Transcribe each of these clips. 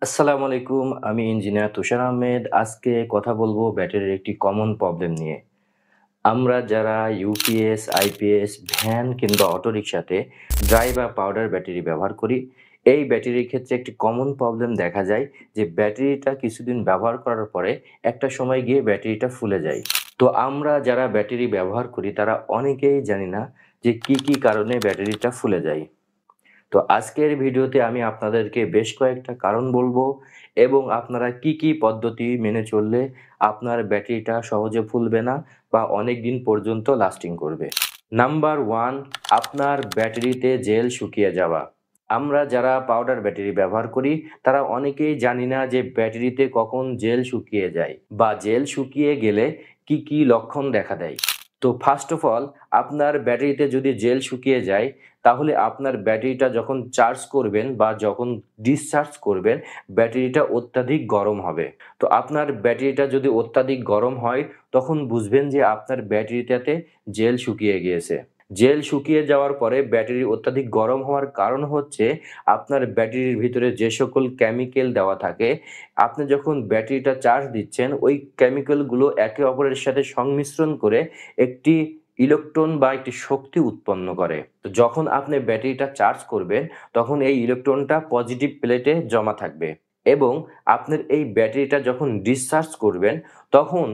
আসসালামু আলাইকুম। আমি ইঞ্জিনিয়ার তুষার আহমেদ। আজকে কথা বলবো ব্যাটারির একটি কমন প্রবলেম নিয়ে। আমরা যারা ইউপিএস, আইপিএস, ভ্যান কিংবা অটোরিকশাতে ড্রাই বা পাউডার ব্যাটারি ব্যবহার করি, এই ব্যাটারির ক্ষেত্রে একটি কমন প্রবলেম দেখা যায় যে ব্যাটারিটা কিছুদিন ব্যবহার করার পরে একটা সময় গিয়ে ব্যাটারিটা ফুলে যায়। তো আমরা যারা ব্যাটারি ব্যবহার করি তারা অনেকেই জানি না যে কি কারণে ব্যাটারিটা ফুলে যায়। তো আজকের ভিডিওতে আমি আপনাদেরকে বেশ কয়েকটা কারণ বলবো এবং আপনারা কি পদ্ধতি মেনে চললে আপনার ব্যাটারিটা সহজে ফুলবে না বা অনেক দিন পর্যন্ত লাস্টিং করবে। নাম্বার 1, আপনার ব্যাটারিতে জেল শুকিয়ে যাওয়া। আমরা যারা পাউডার ব্যাটারি ব্যবহার করি তারা অনেকেই জানি না যে ব্যাটারিতে কখন জেল শুকিয়ে যায় বা জেল শুকিয়ে গেলে কি লক্ষণ দেখা দেয়। তো ফার্স্ট অফ অল, আপনার ব্যাটারিতে যদি জেল শুকিয়ে যায় তাহলে আপনার ব্যাটারিটা যখন চার্জ করবেন বা যখন ডিসচার্জ করবেন ব্যাটারিটা অত্যাধিক গরম হবে। তো আপনার ব্যাটারিটা যদি অত্যাধিক গরম হয় তখন বুঝবেন যে আপনার ব্যাটারিটাতে জেল শুকিয়ে গিয়েছে। জেল শুকিয়ে যাওয়ার পরে ব্যাটারি অত্যাধিক গরম হওয়ার কারণ হচ্ছে আপনার ব্যাটারির ভিতরে যে সকল কেমিক্যাল দেওয়া থাকে, আপনি যখন ব্যাটারিটা চার্জ দিচ্ছেন ওই কেমিক্যালগুলো একে অপরের সাথে সংমিশ্রণ করে একটি ইলেকট্রন বা একটি শক্তি উৎপন্ন করে। তো যখন আপনি ব্যাটারিটা চার্জ করবেন তখন এই ইলেকট্রনটা পজিটিভ প্লেটে জমা থাকবে এবং আপনার এই ব্যাটারিটা যখন ডিসচার্জ করবেন তখন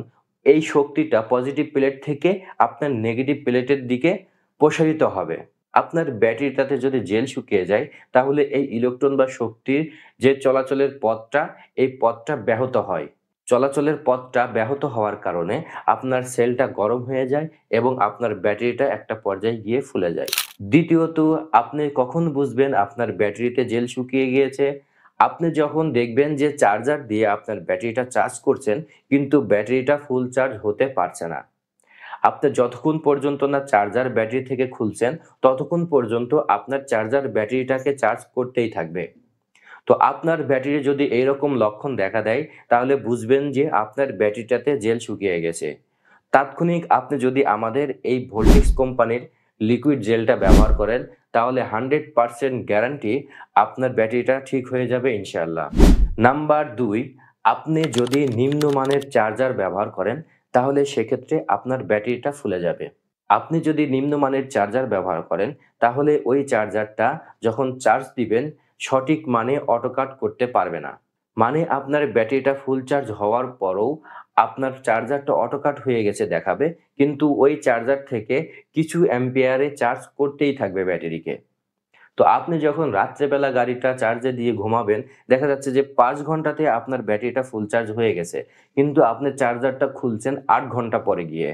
এই শক্তিটা পজিটিভ প্লেট থেকে আপনার নেগেটিভ প্লেটের দিকে প্রসারিত হবে। আপনার ব্যাটারিটাতে যদি জেল শুকিয়ে যায় তাহলে এই ইলেকট্রন বা শক্তির যে চলাচলের পথটা, এই পথটা ব্যাহত হয়। চলাচলের পথটা ব্যাহত হওয়ার কারণে আপনার সেলটা গরম হয়ে যায় এবং আপনার ব্যাটারিটা একটা পর্যায়ে গিয়ে ফুলে যায়। দ্বিতীয়ত, আপনি কখন বুঝবেন আপনার ব্যাটারিতে জেল শুকিয়ে গিয়েছে? আপনি যখন দেখবেন যে চার্জার দিয়ে আপনার ব্যাটারিটা চার্জ করছেন কিন্তু ব্যাটারিটা ফুল চার্জ হতে পারছে না। আপনি যতক্ষণ পর্যন্ত না চার্জার ব্যাটারি থেকে খুলছেন ততক্ষণ পর্যন্ত আপনার চার্জার ব্যাটারিটাকে চার্জ করতেই থাকবে। তো আপনার ব্যাটারি যদি এইরকম লক্ষণ দেখা দেয় তাহলে বুঝবেন যে আপনার ব্যাটারিটাতে জেল শুকিয়ে গেছে। তাৎক্ষণিক আপনি যদি আমাদের এই ভোল্টেক্স কোম্পানির লিকুইড জেলটা ব্যবহার করেন তাহলে 100% গ্যারান্টি আপনার ব্যাটারিটা ঠিক হয়ে যাবে ইনশাআল্লাহ। নাম্বার 2, আপনি যদি নিম্নমানের চার্জার ব্যবহার করেন তাহলে সেক্ষেত্রে আপনার ব্যাটারিটা ফুলে যাবে। আপনি যদি নিম্নমানের চার্জার ব্যবহার করেন তাহলে ওই চার্জারটা যখন চার্জ দিবেন সঠিক মানে অটো কাট করতে পারবে না। মানে আপনার ব্যাটারিটা ফুল চার্জ হওয়ার পরও আপনার চার্জারটা অটো কাট হয়ে গেছে দেখাবে, কিন্তু ওই চার্জার থেকে কিছু অ্যাম্পিয়ারে চার্জ করতেই থাকবে ব্যাটারিকে। তো আপনি যখন রাত্রেবেলা গাড়িটা চার্জে দিয়ে ঘুমাবেন, দেখা যাচ্ছে যে ৫ ঘন্টাতে আপনার ব্যাটারিটা ফুল চার্জ হয়ে গেছে। কিন্তু আপনি চার্জারটা খুলছেন ৮ ঘন্টা পরে গিয়ে।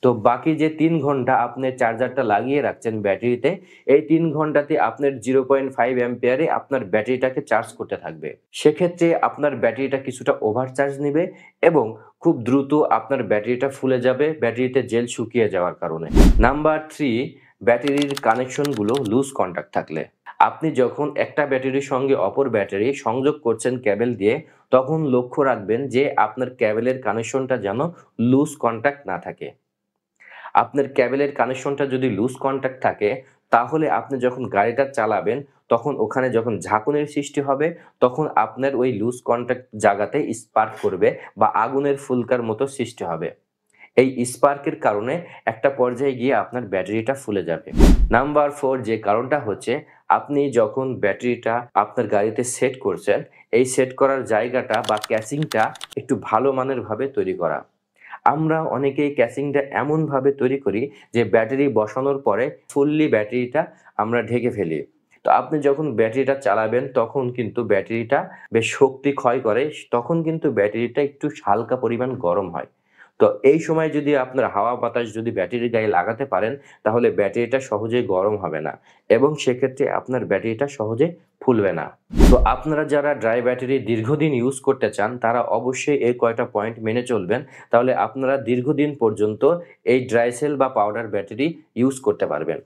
তো বাকি যে ৩ ঘন্টা আপনি চার্জারটা লাগিয়ে রাখছেন ব্যাটারিতে, এই ৩ ঘন্টাতে আপনার 0.5 অ্যাম্পিয়ারে আপনার ব্যাটারিটাকে চার্জ করতে থাকবে। সেক্ষেত্রে আপনার ব্যাটারিটা কিছুটা ওভার চার্জ নিবে এবং খুব দ্রুত আপনার ব্যাটারিটা ফুলে যাবে ব্যাটারিতে জেল শুকিয়ে যাওয়ার কারণে। নাম্বার 3, ব্যাটারির কানেকশনগুলো লুজ কন্টাক্ট থাকলে। আপনি যখন একটা ব্যাটারির সঙ্গে অপর ব্যাটারি সংযোগ করছেন কেবল দিয়ে, তখন লক্ষ্য রাখবেন যে আপনার কেবলের কানেকশনটা যেন লুজ কন্টাক্ট না থাকে। আপনার কেবলের কানেকশনটা যদি লুজ কন্টাক্ট থাকে তাহলে আপনি যখন গাড়িটা চালাবেন তখন ওখানে যখন ঝাঁকুনির সৃষ্টি হবে তখন আপনার ওই লুজ কন্টাক্ট জায়গাতে স্পার্ক করবে বা আগুনের ফুলকার মতো সৃষ্টি হবে। এই স্পার্কের কারণে একটা পর্যায়ে গিয়ে আপনার ব্যাটারিটা ফুলে যাবে। নাম্বার 4, যে কারণটা হচ্ছে আপনি যখন ব্যাটারিটা আপনার গাড়িতে সেট করছেন, এই সেট করার জায়গাটা বা ক্যাসিংটা একটু ভালো মানের ভাবে তৈরি করা। আমরা অনেকেই ক্যাসিংটা এমনভাবে তৈরি করি যে ব্যাটারি বসানোর পরে ফুললি ব্যাটারিটা আমরা ঢেকে ফেলি। তো আপনি যখন ব্যাটারিটা চালাবেন তখন কিন্তু ব্যাটারিটা বেশ শক্তি ক্ষয় করে, তখন কিন্তু ব্যাটারিটা একটু হালকা পরিমাণ গরম হয়। তো এই সময় যদি আপনার হাওয়া বাতাস যদি ব্যাটারির গায়ে লাগাতে পারেন তাহলে ব্যাটারিটা সহজেই গরম হবে না এবং সেক্ষেত্রে আপনার ব্যাটারিটা সহজে ফুলবে না। তো আপনারা যারা ড্রাই ব্যাটারি দীর্ঘদিন ইউজ করতে চান তারা অবশ্যই এই কয়টা পয়েন্ট মেনে চলবেন, তাহলে আপনারা দীর্ঘদিন পর্যন্ত এই ড্রাই সেল বা পাউডার ব্যাটারি ইউজ করতে পারবেন।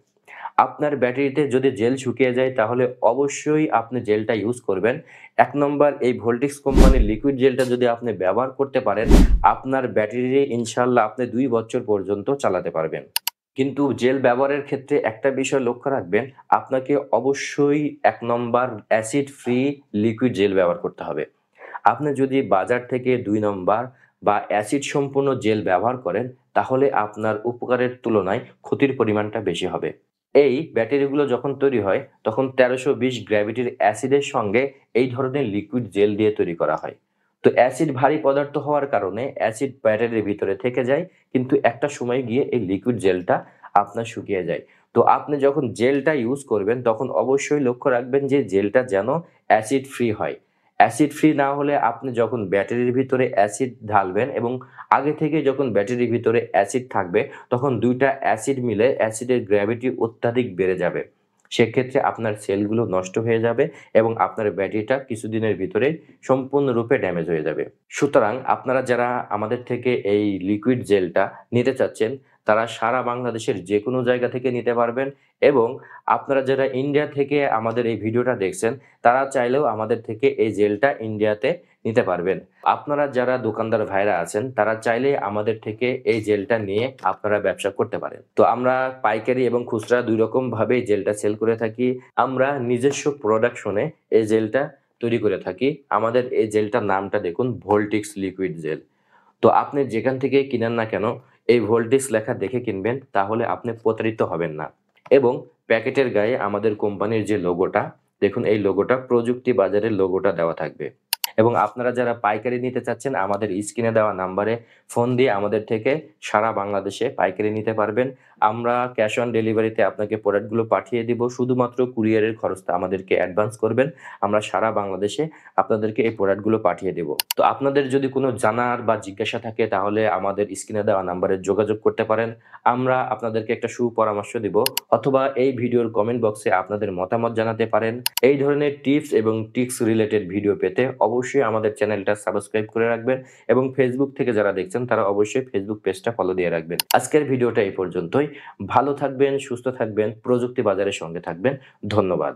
আপনার ব্যাটারিতে যদি জেল শুকিয়ে যায় তাহলে অবশ্যই আপনি জেলটা ইউজ করবেন। ১ নম্বর, এই ভোল্টেক্স কোম্পানির লিকুইড জেলটা যদি আপনি ব্যবহার করতে পারেন আপনার ব্যাটারি ইনশাআল্লাহ আপনি ২ বছর পর্যন্ত চালাতে পারবেন। কিন্তু জেল ব্যবহারের ক্ষেত্রে একটা বিষয় লক্ষ্য রাখবেন, আপনাকে অবশ্যই ১ নম্বর অ্যাসিড ফ্রি লিকুইড জেল ব্যবহার করতে হবে। আপনি যদি বাজার থেকে ২ নম্বর বা অ্যাসিড সম্পূর্ণ জেল ব্যবহার করেন, তাহলে আপনার উপকারের তুলনায় ক্ষতির পরিমাণটা বেশি হবে। এই ব্যাটারিগুলো যখন তৈরি হয়, তখন ১৩২০ গ্র্যাভিটির অ্যাসিডের সঙ্গে এই ধরনের লিকুইড জেল দিয়ে তৈরি করা হয়। তো অ্যাসিড ভারী পদার্থ হওয়ার কারণে অ্যাসিড ব্যাটারির ভিতরে থেকে যায়, কিন্তু একটা সময় গিয়ে এই লিকুইড জেলটা আপনার শুকিয়ে যায়। তো আপনি যখন জেলটা ইউজ করবেন, তখন অবশ্যই লক্ষ্য রাখবেন যে জেলটা যেন অ্যাসিড ফ্রি হয়। অ্যাসিড ফ্রি না হলে আপনি যখন ব্যাটারির ভিতরে অ্যাসিড ঢালবেন এবং আগে থেকে যখন ব্যাটারির ভিতরে অ্যাসিড থাকবে, তখন ২ টা অ্যাসিড মিলে অ্যাসিডের গ্র্যাভিটি অত্যাধিক বেড়ে যাবে। সেক্ষেত্রে আপনার সেলগুলো নষ্ট হয়ে যাবে এবং আপনার ব্যাটারিটা কিছুদিনের ভিতরেই সম্পূর্ণরূপে ড্যামেজ হয়ে যাবে। সুতরাং আপনারা যারা আমাদের থেকে এই লিকুইড জেলটা নিতে চাচ্ছেন, তারা সারা বাংলাদেশের যেকোনো জায়গা থেকে নিতে পারবেন এবং আপনারা যারা ইন্ডিয়া থেকে আমাদের এই ভিডিওটা দেখছেন, তারা চাইলেও আমাদের থেকে এই জেলটা ইন্ডিয়াতে নিতে পারবেন। আপনারা যারা দোকানদার ভাইরা আছেন, তারা চাইলেই আমাদের থেকে এই জেলটা নিয়ে আপনারা ব্যবসা করতে পারেন। তো আমরা পাইকারি এবং খুচরা ২ রকম ভাবে জেলটা সেল করে থাকি। আমরা নিজস্ব প্রোডাকশনে এই জেলটা তৈরি করে থাকি। আমাদের এই জেলটার নামটা দেখুন, ভোল্টিক্স লিকুইড জেল। তো আপনি যেখান থেকেই কিনেন না কেন, এই ভোল্টিক্স লেখা দেখে কিনবেন, তাহলে আপনি প্রতারিত হবেন না। এবং প্যাকেটের গায়ে আমাদের কোম্পানির যে লোগোটা, দেখুন এই লোগোটা প্রযুক্তি বাজারের লোগোটা দেওয়া থাকবে। এবং আপনারা যারা পাইকারি নিতে চাচ্ছেন, আমাদের স্ক্রিনে দেওয়া নাম্বারে ফোন দিয়ে আমাদের থেকে সারা বাংলাদেশে পাইকারি নিতে পারবেন। আমরা ক্যাশ অন ডেলিভারিতে আপনাকে প্রোডাক্টগুলো পাঠিয়ে দিব। শুধুমাত্র কুরিয়ারের খরচটা আমাদেরকে অ্যাডভান্স করবেন। আমরা সারা বাংলাদেশে আপনাদেরকে এই প্রোডাক্টগুলো পাঠিয়ে দেব। তো আপনাদের যদি কোনো জানার বা জিজ্ঞাসা থাকে, তাহলে আমাদের স্ক্রিনে দেওয়া নাম্বারে যোগাযোগ করতে পারেন। আমরা আপনাদেরকে একটা সুপরামর্শ দিব, অথবা এই ভিডিওর কমেন্ট বক্সে আপনাদের মতামত জানাতে পারেন। এই ধরনের টিপস এবং ট্রিক্স রিলেটেড ভিডিও পেতে অবশ্যই আমাদের চ্যানেলটা সাবস্ক্রাইব করে রাখবেন এবং ফেসবুক থেকে যারা দেখছেন, তারা অবশ্যই ফেসবুক পেজটা ফলো দিয়ে রাখবেন। আজকের ভিডিওটা এই পর্যন্তই। ভালো থাকবেন, সুস্থ থাকবেন, প্রযুক্তি বাজারের সঙ্গে থাকবেন। ধন্যবাদ।